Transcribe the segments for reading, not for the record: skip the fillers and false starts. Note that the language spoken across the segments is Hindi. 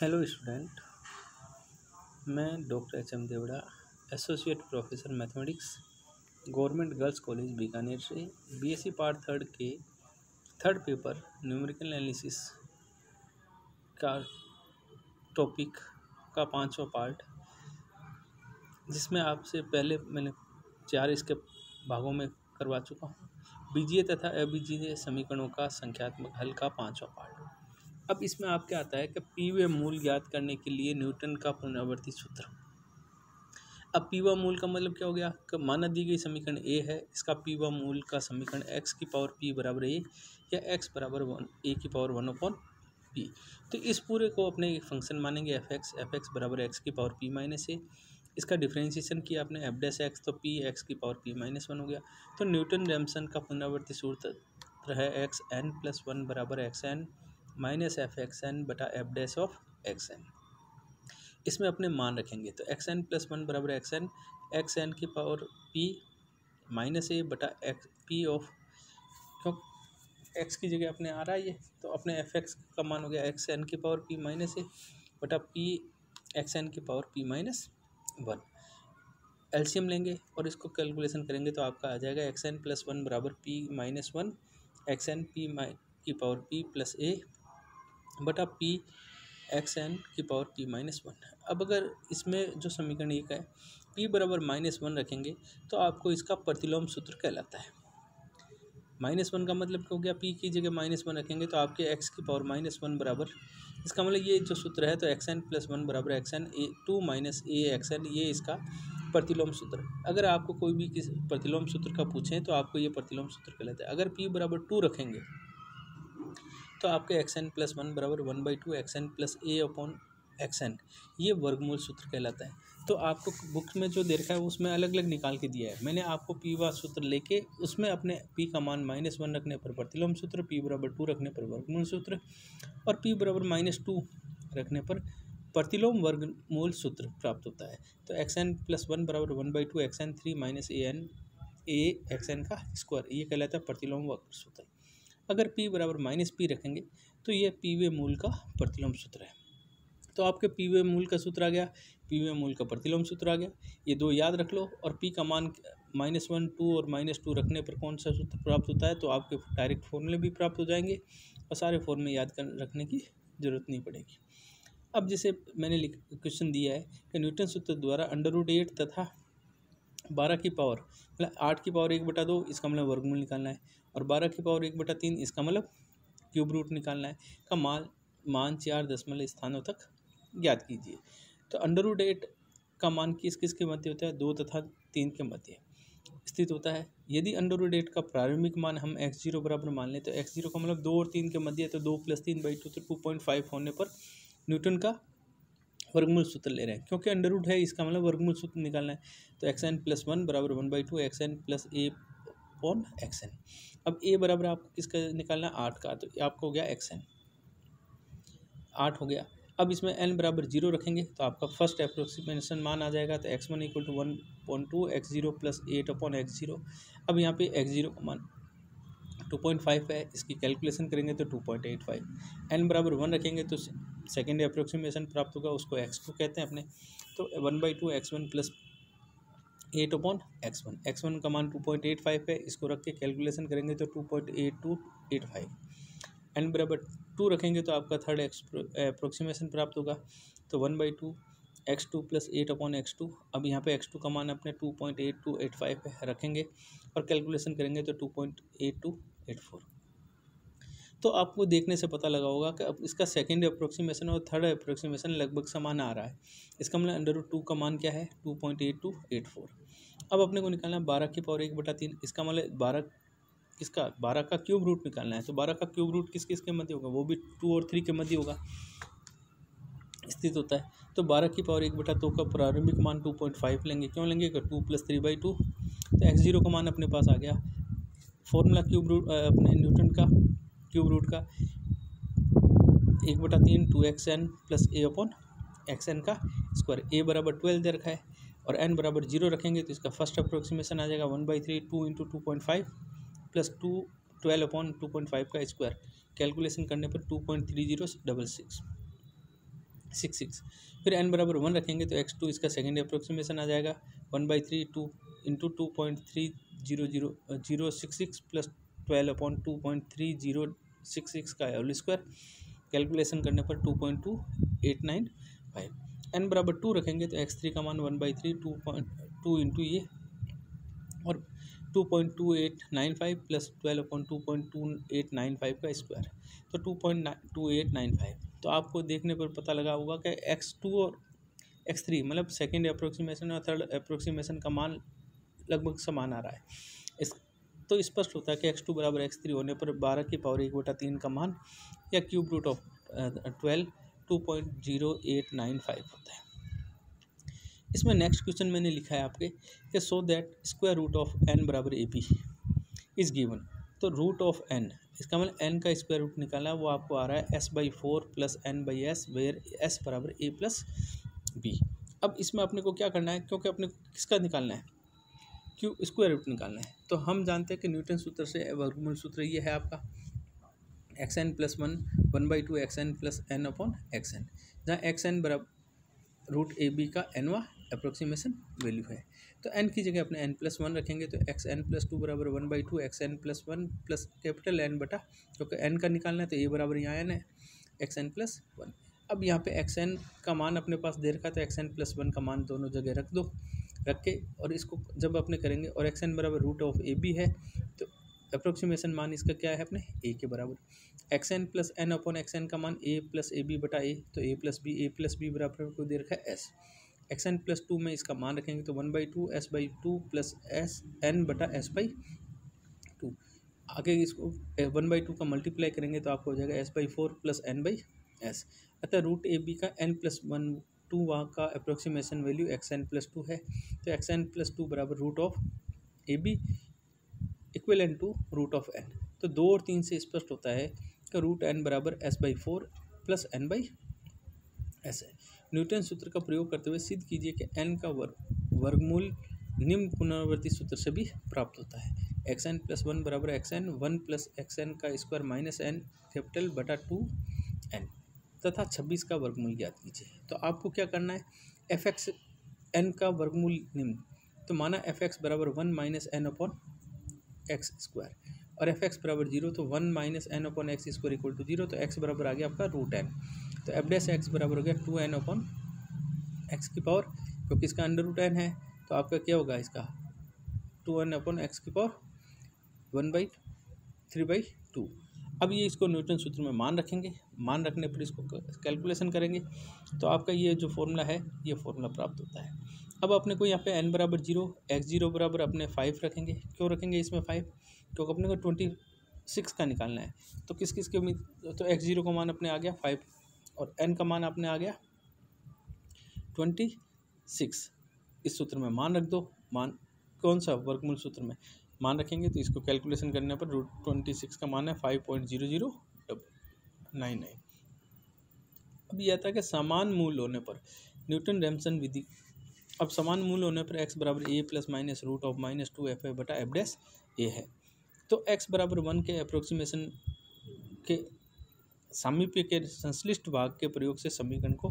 Hello student. मैं doctor H M. Devra, associate professor mathematics, government girls college Bikaner से बीएससी पार्ट थर्ड के थर्ड पेपर न्यूमेरिकल एनालिसिस का टॉपिक का पांचवा पार्ट, जिसमें आपसे पहले मैंने 4 इसके भागों में करवा चुका हूँ। बीजीय तथा अबीजीय समीकरणों का संख्यात्मक हल का पांचवा पार्ट। अब इसमें आप क्या आता है कि पी व मूल ज्ञात करने के लिए न्यूटन का पुनरावर्ती सूत्र। अब पी व मूल का मतलब क्या हो गया कि माना दी गई समीकरण ए है, इसका पी व मूल का समीकरण एक्स की पावर पी बराबर ए या एक्स बराबर वन ए की पावर 1/p। तो इस पूरे को अपने एक फंक्शन मानेंगे एफ एक्स बराबर एक्स की पावर पी माइनस ए। इसका डिफरेंशिएशन किया आपने एफ डैश एक्स, तो पी एक्स की पावर पी माइनस वन हो गया। तो न्यूटन रैमसन का पुनरावर्ती सूत्र है एक्स एन प्लस वन बराबर x N minus F X N बटा F dash of X N. इसमें अपने मान रखेंगे तो एक्स एन प्लस वन बराबर एक्स एन की पावर पी माइनस ए बटा एक्स पी ऑफ, क्यों एक्स की जगह अपने आ रहा है ये, तो अपने एफ एक्स का मान हो गया एक्स एन की पावर पी माइनस ए बटा पी एक्स एन की power P minus one. LCM लेंगे और इसको कैलकुलेशन करेंगे तो आपका आ जाएगा एक्स एन प्लस वन बराबर p minus one x n p की पावर पी प्लस ए बटा पी एक्स एन की पावर पी माइनस वन। अब अगर इसमें जो समीकरण एक है पी बराबर -1 रखेंगे तो आपको इसका प्रतिलोम सूत्र कहलाता है। -1 का मतलब क्या हो गया, पी की जगह -1 रखेंगे तो आपके एक्स की पावर -1 बराबर, इसका मतलब ये जो सूत्र है तो एक्स एन प्लस वन बराबर x n a two minus a x n, ये इसका प्रतिलोम सूत्र। अगर आपको कोई भी किस प्रतिलोम सूत्र का पूछें तो आपको ये प्रतिलोम सूत्र कहलाता है। अगर पी बराबर 2 रखेंगे तो आपके एक्स एन प्लस वन बराबर 1/2 एक्स एन प्लस ए अपॉन एक्स एन, ये वर्गमूल सूत्र कहलाता है। तो आपको बुक में जो दे रखा है उसमें अलग अलग निकाल के दिया है, मैंने आपको पी वा सूत्र लेके उसमें अपने पी का मान -1 रखने पर प्रतिलोम सूत्र, पी बराबर 2 रखने पर वर्गमूल सूत्र और पी बराबर -2 रखने पर प्रतिलोम वर्गमूल सूत्र प्राप्त होता है। तो एक्स एन प्लस वन बराबर 1/2 x N 3 minus a x N का स्क्वायर, ये कहलाता है प्रतिलोम वर्ग सूत्र। अगर p बराबर -p रखेंगे तो ये पी वे मूल का प्रतिलोम सूत्र है। तो आपके पी वे मूल का सूत्र आ गया, पी वे मूल का प्रतिलोम सूत्र आ गया, ये दो याद रख लो। और p का मान -1 2 और -2 रखने पर कौन सा सूत्र प्राप्त होता है, तो आपके डायरेक्ट फॉर्मूले भी प्राप्त हो जाएंगे और सारे फॉर्मूले याद कर रखने की जरूरत नहीं पड़ेगी। अब जैसे मैंने क्वेश्चन दिया है कि न्यूटन सूत्र द्वारा √8 तथा 12 की पावर मतलब 8 की पावर 1/2, इसका मतलब वर्गमूल निकालना है, और 12 की पावर 1/3, इसका मतलब क्यूब रूट निकालना है, का मान 4 दशमलव स्थानों तक ज्ञात कीजिए। तो √8 का मान किस किस के मध्य होता है, 2 तथा 3 के मध्य स्थित होता है। यदि √8 का प्रारंभिक मान हम x0 बराबर मान लें तो x0 का मतलब 2 और 3 के मध्य है, तो 2 + 3/2 तो 2.5 होने पर न्यूटन का वर्गमूल सूत्र ले रहे हैं, क्योंकि अंडर रूट है इसका मतलब वर्गमूल सूत्र निकालना है। तो एक्स एन प्लस वन बराबर 1/2 एक्स एन प्लस ए अपॉन एक्स एन। अब ए बराबर आपको किसका निकालना है, 8 का, तो आपको हो गया एक्स एन 8 हो गया। अब इसमें एन बराबर 0 रखेंगे तो आपका फर्स्ट अप्रोक्सीमेशन मान आ जाएगा, तो x1 = 1.2 x0 plus 8 upon x0। अब यहाँ पे x0 का मान 2.5 है, इसकी कैलकुलेशन करेंगे तो 2.85। एन बराबर 1 रखेंगे तो सेकेंड अप्रोक्सीमेशन प्राप्त होगा, उसको x2 कहते हैं अपने। तो 1/2 x1 प्लस 8 अपॉन x1 का मान 2.85 है, इसको रख के कैलकुलेशन करेंगे तो 2.8285। एन बराबर 2 रखेंगे तो आपका थर्ड अप्रोक्सीमेशन प्राप्त होगा, तो 1/2 x2 प्लस 8 अपॉन x2। अब यहाँ पे x2 का मान अपने 2.8285 पे रखेंगे और कैलकुलेशन करेंगे तो 2.8284। तो आपको देखने से पता लगा होगा कि अब इसका सेकेंड अप्रोक्सीमेशन और थर्ड अप्रोक्सीमेशन लगभग समान आ रहा है। इसका मतलब √2 का मान क्या है, 2.8284। अब अपने को निकालना है 12 की पावर 1/3, इसका मतलब 12 का क्यूब रूट निकालना है। तो 12 का क्यूब रूट किस किस के मध्य होगा, वो भी 2 और 3 के मध्य होगा स्थित होता है। तो 12 की पावर 1/2 का प्रारंभिक मान 2.5 लेंगे, क्यों लेंगे, 2 + 3/2। तो x0 का मान अपने पास आ गया, फॉर्मूला क्यूब रूट अपने न्यूटन का क्यूब रूट का 1/3 2xn plus a upon xn का स्क्वायर। a बराबर 12 दे रखा है और n बराबर 0 रखेंगे तो इसका फर्स्ट अप्रोक्सीमेशन आ जाएगा 1/3 2 × 2.5 प्लस 12 अपॉन 2.5 का स्क्वायर। कैलकुलेशन करने पर 2.3066। 66। फिर n बराबर 1 रखेंगे तो x2 इसका सेकेंड अप्रोक्सीमेशन आ जाएगा 1/3 2 इंटू 2.300066 प्लस 12/2.3066 का होल स्क्वायर। कैलकुलेशन करने पर 2.2895। n बराबर 2 रखेंगे तो x3 का मान 1/3 2 इंटू ये और 2.2895 प्लस 12/2.2895 का स्क्वायर, तो 2.2895। तो आपको देखने पर पता लगा होगा कि x2 और x3 मतलब सेकेंड अप्रोक्सीमेशन और थर्ड अप्रोक्सीमेशन का मान लगभग समान आ रहा है। इस तो स्पष्ट होता है कि x2 बराबर x3 होने पर 12⁻1/3 का मान या क्यूब रूट ऑफ 12 2.0895 होता है। इसमें नेक्स्ट क्वेश्चन मैंने लिखा है आपके कि so that square root of n बराबर ए बी इज गिवन। तो रूट ऑफ n, इसका मतलब n का स्क्वायर रूट निकालना है, वो आपको आ रहा है s/4 plus n/s where s बराबर a प्लस बी। अब इसमें अपने को क्या करना है, क्योंकि अपने को किसका निकालना है, क्यू स्क्वायर रूट निकालना है। तो हम जानते हैं कि न्यूटन सूत्र से वर्गमूल सूत्र ये है आपका xn plus 1/2 xn plus n upon xn, जहाँ xn बराबर रूट ए बी का nवा अप्रोक्सीमेशन वैल्यू है। तो n की जगह अपने n+1 रखेंगे तो xn+2 बराबर 1/2 xn+1 प्लस कैपिटल n बटा, क्योंकि n का निकालना है तो a बराबर यहाँ n है xn+1। अब यहाँ पे xn का मान अपने पास दे रखा है तो xn+1 का मान दोनों जगह रख दो, रख के और इसको जब अपने करेंगे और xn बराबर रूट ऑफ ए बी है तो अप्रोक्सीमेशन मान इसका क्या है अपने a के बराबर। xn plus n upon xn का मान a प्लस ए बी बटा a, तो a प्लस बी बराबर को दे रखा है s। xn+2 में इसका मान रखेंगे तो 1/2 s/2 प्लस s n बटा s/2। आगे इसको 1/2 का मल्टीप्लाई करेंगे तो आपको हो जाएगा s/4 प्लस n/s। अतः रूट ए बी का n+1/2 वहाँ का अप्रोक्सीमेशन वैल्यू xn+2 है, तो xn+2 बराबर root of a b equivalent to root of n। तो 2 और 3 से स्पष्ट होता है कि रूट n बराबर s/4 प्लस n/s है। न्यूटन सूत्र का प्रयोग करते हुए सिद्ध कीजिए कि n का वर्गमूल निम्न पुनरावर्ती सूत्र से भी प्राप्त होता है। xn+1 बराबर xn 1 प्लस xn का स्क्वायर माइनस n कैपिटल बटा 2n तथा 26 का वर्गमूल ज्ञात कीजिए। तो आपको क्या करना है, fx n का वर्गमूल निम्न, तो माना fx बराबर 1 minus n upon x square और fx बराबर 0, तो 1 minus n upon x square equal to 0, तो x बराबर आ गया आपका रूट n। तो f डैश x बराबर हो गया 2n अपॉन एक्स की पावर, क्योंकि इसका अंडर रूट n है तो आपका क्या होगा, इसका 2n अपॉन एक्स की पावर 1/3/2। अब ये इसको न्यूटन सूत्र में मान रखेंगे, मान रखने पर इसको कैलकुलेशन करेंगे तो आपका ये जो फॉर्मूला है ये फॉर्मूला प्राप्त होता है। अब अपने को यहाँ पे n बराबर 0 x0 बराबर अपने 5 रखेंगे। क्यों रखेंगे इसमें 5, क्योंकि अपने को 26 का निकालना है। तो किस किस के उम्मीद, तो x0 का मान अपने आ गया 5 और n का मान अपने आ गया 26। इस सूत्र में मान रख दो, मान कौन सा वर्गमूल सूत्र में मान रखेंगे तो इसको कैलकुलेशन करने पर रूट 26 का मान है 5.0099। अब यह था कि समान मूल होने पर न्यूटन रैमसन विधि। अब समान मूल होने पर x बराबर a plus minus root of -2f बटा f डैश a है। तो x बराबर 1 के अप्रोक्सीमेशन के सामीप्य के संश्लिष्ट भाग के प्रयोग से समीकरण को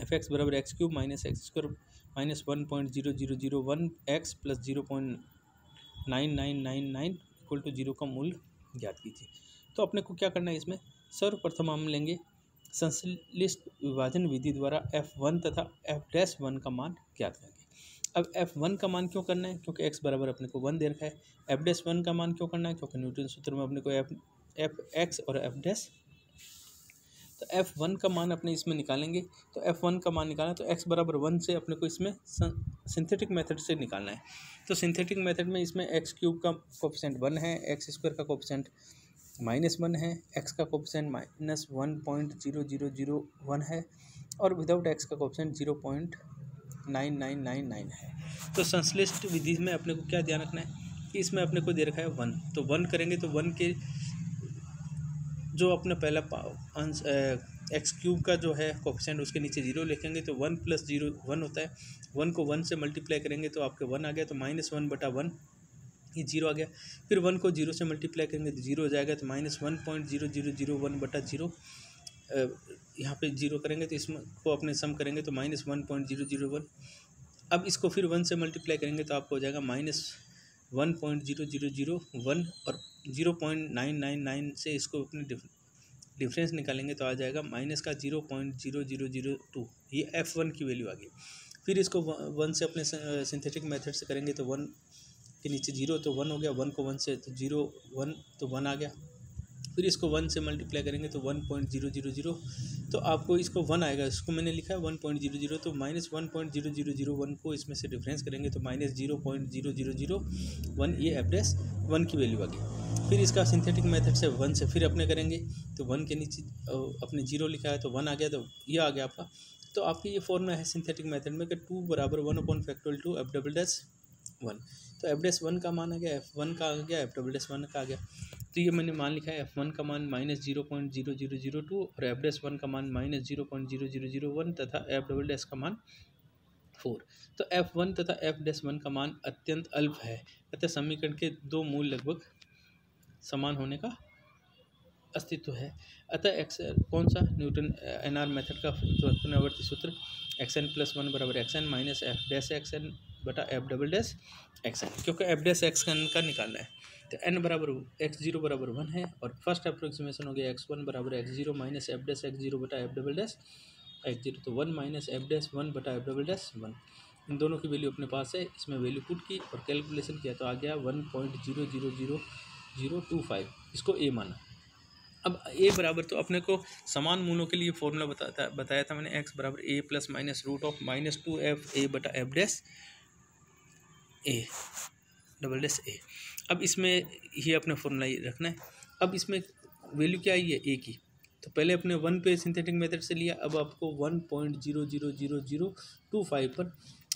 fx बराबर x³ minus x square minus 1.0001 x plus 0.9999 equal to 0 का मूल्य ज्ञात कीजिए। तो अपने को क्या करना है, इसमें सर्वप्रथम हम लेंगे संश्लिष्ट विभाजन विधि द्वारा f1 तथा f'1 का मान ज्ञात करेंगे। अब f1 का मान क्यों करना है, क्योंकि x बराबर अपने को 1 दे रखा है। f'1 का मान क्यों करना है, क्योंकि न्यूटन सूत्र में अपने को f(x) और f', तो f1 का मान अपने इसमें निकालेंगे। तो f1 का मान निकालना, तो x बराबर 1 से अपने को इसमें सिंथेटिक मेथड से निकालना है। तो सिंथेटिक मेथड में इसमें x³ का कोफिशिएंट 1 है, एक्स स्क्वायर का कोफिशिएंट -1 है, x का कोफिशिएंट -1.0001 है और विदाउट x का कोफिशिएंट 0.9999 है। तो संश्लिष्ट विधि में अपने को क्या ध्यान रखना है कि इसमें अपने को दे रखा है 1, तो 1 करेंगे तो 1 के जो अपना पहला x³ का जो है कोफिशिएंट उसके नीचे 0 लिखेंगे तो 1 + 0 1 होता है। 1 को 1 से मल्टीप्लाई करेंगे तो आपके 1 आ गया, तो -1/1 ये 0 आ गया। फिर 1 को 0 से मल्टीप्लाई करेंगे तो 0 हो जाएगा, तो -1.0001/0 यहाँ पे 0 करेंगे तो इसमें को अपने सम करेंगे तो -1.001। अब इसको फिर 1 से मल्टीप्लाई करेंगे तो आपको हो जाएगा -1.0001 और 0.999 से इसको अपने डिफरेंस निकालेंगे तो आ जाएगा माइनस का 0.0002। ये F1 की वैल्यू आ गई। फिर इसको 1 से अपने सिंथेटिक मेथड से करेंगे तो 1 के नीचे 0 तो 1 हो गया, 1 को 1 से तो 0 1 तो 1 आ गया। फिर इसको 1 से मल्टीप्लाई करेंगे तो 1.000 तो आपको इसको 1 आएगा। इसको मैंने लिखा है 1.00 तो -1.0001 को इसमें से डिफरेंस करेंगे तो -0.0001। ये F'1 की वैल्यू आ गई। फिर इसका सिंथेटिक मेथड से 1 से फिर अपने करेंगे तो 1 के नीचे अपने 0 लिखा है तो 1 आ गया, तो ये आ गया आपका। तो आपकी ये फॉर्मूला है सिंथेटिक मेथड में कि 2 बराबर 1/2 F'1। तो F'1 का मान आ गया, F1 का आ गया, F'1 का आ गया। तो ये मैंने मान लिखा है F1 का मान -0.0002 और F'1 का मान -0.0001 तथा F" का मान 4। तो F1 तथा F'1 का मान अत्यंत अल्प है, अतः समीकरण के दो मूल लगभग समान होने का अस्तित्व है। अतः एक्स कौन सा न्यूटन NR मेथड का पुनरावर्ती सूत्र xn + 1 = xn - F'(xn) बटा F'(xn), क्योंकि F'(xn) का निकालना है। तो n बराबर x0 बराबर 1 है और फर्स्ट अप्रोक्सीमेशन हो गया x1 बराबर x0 - F'(x0) बटा F'(x0), तो 1 - F'(1) बटा F'(1). इन दोनों की वैल्यू अपने पास है, इसमें वैल्यू पुट की और कैलकुलेशन किया तो आ गया 1.0000025। इसको a माना। अब a बराबर तो अपने को समान मूलों के लिए फॉर्मूला बताया था मैंने, x बराबर a + -√(-2f(a) बटा F'(a)। अब इसमें ये अपना फॉर्मूला रखना है। अब इसमें वैल्यू क्या आई है a की, तो पहले अपने 1 पे सिंथेटिक मेथड से लिया, अब आपको 1.0000025 पर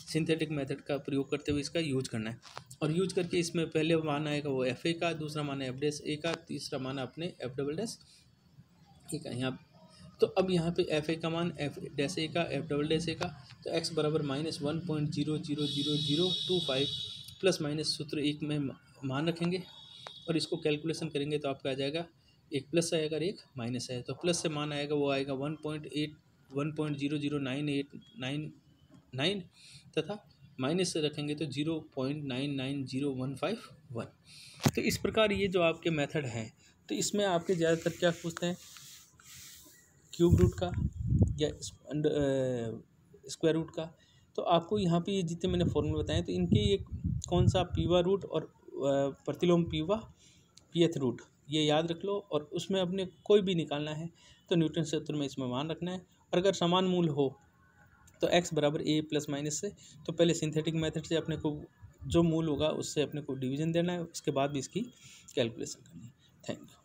सिंथेटिक मेथड का प्रयोग करते हुए इसका यूज करना है। और यूज करके इसमें पहले मान आएगा वो F'(a) का, दूसरा मान है F'(a) का, तीसरा मान अपने F'(a) का यहाँ। तो अब यहाँ पे F'(a) का मान F'(a) का, F'(a) का, तो x बराबर -1.00025 प्लस माइनस सूत्र 1 में मान रखेंगे और इसको कैलकुलेशन करेंगे तो आपका आ जाएगा, एक प्लस आएगा और एक माइनस है, तो प्लस से मान आएगा वो आएगा 1.00989 तथा माइनस से रखेंगे तो 0.990151। तो इस प्रकार ये जो आपके मेथड हैं, तो इसमें आपके ज़्यादातर क्या पूछते हैं, क्यूब रूट का या स्क्वायर रूट का। तो आपको यहाँ पे ये जितने मैंने फॉर्मूले बताए तो इनके ये कौन सा पीवा रूट और प्रतिलोम पीवा pth रूट ये याद रख लो, और उसमें अपने कोई भी निकालना है तो न्यूटन सूत्र में इसमें मान रखना है। और अगर समान मूल हो तो x बराबर a + माइनस से, तो पहले सिंथेटिक मेथड से अपने को जो मूल होगा उससे अपने को डिवीजन देना है, उसके बाद भी इसकी कैलकुलेशन करनी है। Thank you.